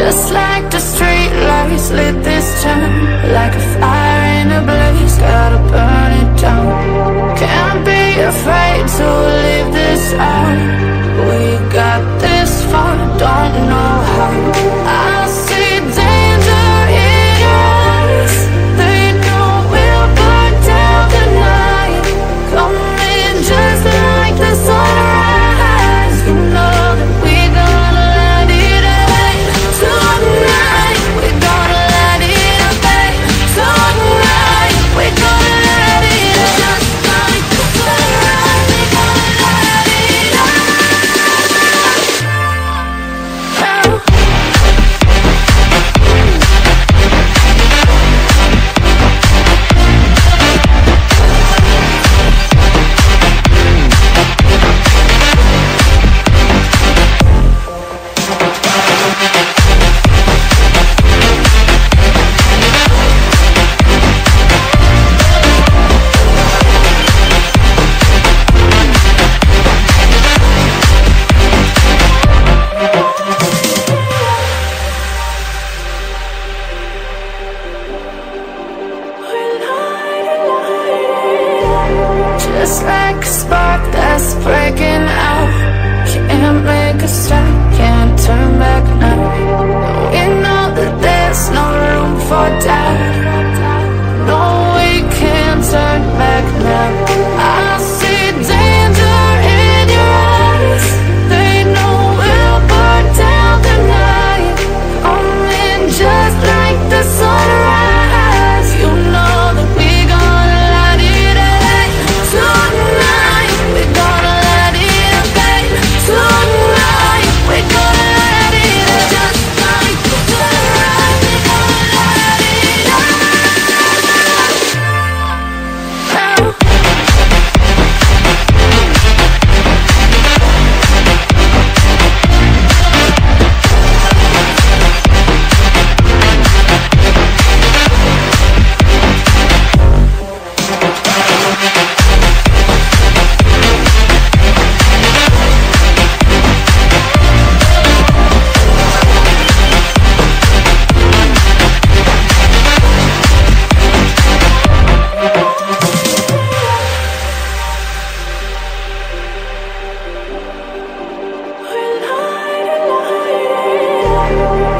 Just like the street lights lit this town, like a fire in a blaze, gotta burn it down. Can't be afraid to leave this out. We got this far, don't know how. I see danger in your eyes. They know we'll burn down the night. Coming just like the sunrise. You know that we're gonna light it up tonight. We're gonna light it up tonight. We're gonna light it up just like the sunrise. We're gonna light it up. Just like a spark that's breaking out. Can't make a stop, can't turn back now. We know that there's no room for doubt. No, we can't turn back now. I see danger in your eyes. They know we'll burn down the night. Coming just like the sunrise. You know that we're gonna light it up tonight. We're gonna light it up tonight. We're gonna light it up just like the sunrise. We're gonna light it up.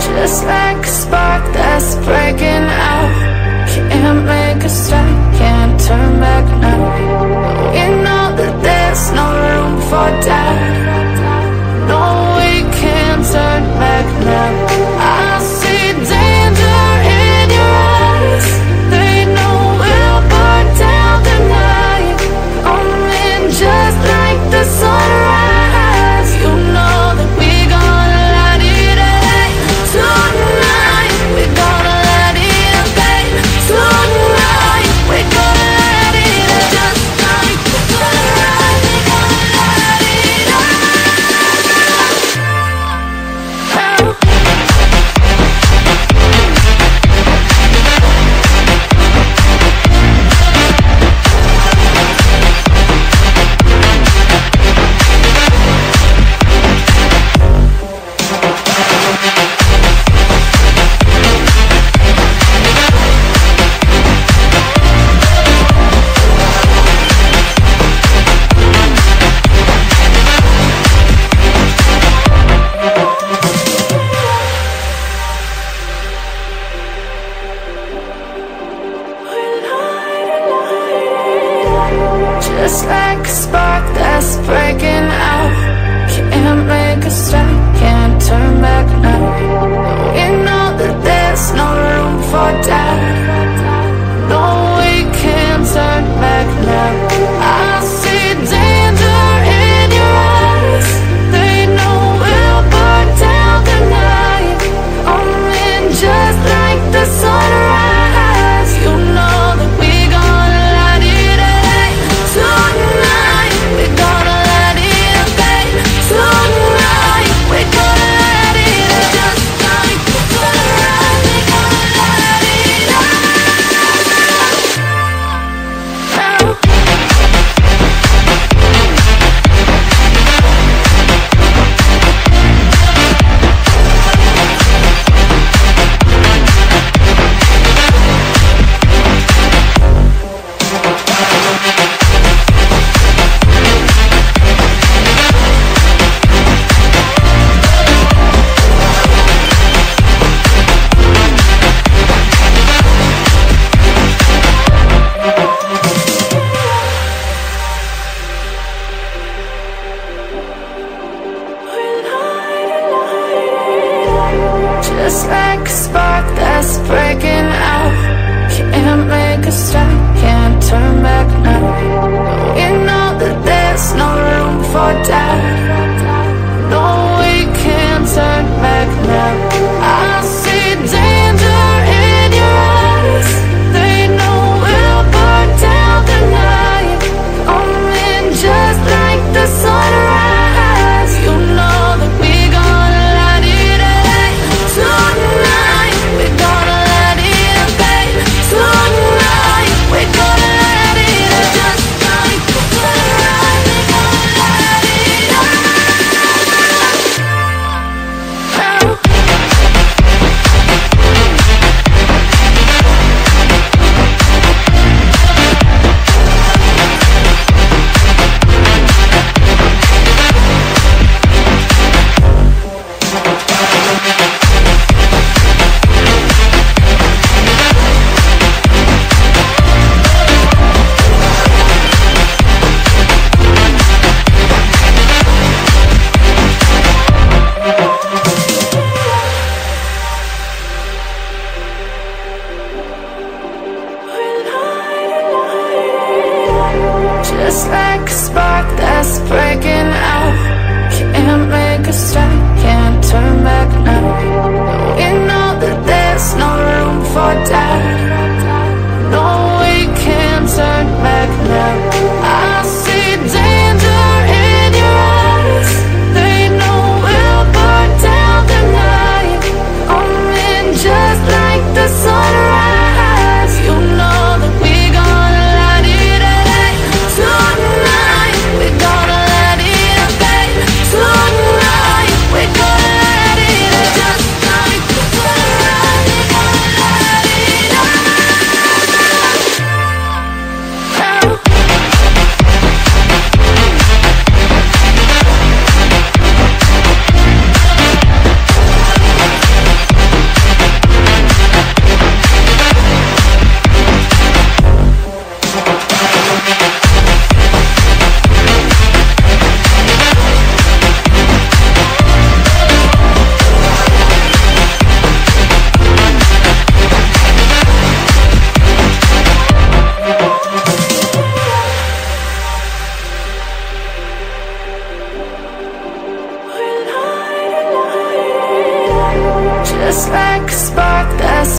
Just like a spark that's breaking out. Can't make a stop, can't turn back now. We know that there's no room for doubt. No, we can't turn back now. I see danger in your eyes. They know we'll burn down the night. Coming just like the sunrise. You know that we're gonna light it up tonight. We're gonna light it up tonight. We're gonna light it up just like the sunrise. We're gonna light it up. just like a spark that's breaking out. Can't make a stop, can't turn back now. We know that there's no room for doubt. No, we can't turn back now. I see danger in your eyes. They know we'll burn down the night. Coming just like the sunrise. You know that we gonna light it up. Tonight we're gonna light it up, babe. Tonight we're gonna light it up. Just like the sunrise, we're gonna light it up. Just like a spark that's breaking out. Can't make a stop, can't turn back now. We know that there's no room for doubt. No, we can't turn back now. I see danger in your eyes. They know we'll burn down the night. Coming just like the sunrise. You know that we gonna light it up. Tonight we're gonna light it up, babe. Tonight we're gonna light it up. Just like the sunrise, we're gonna light it up. Just like a spark that's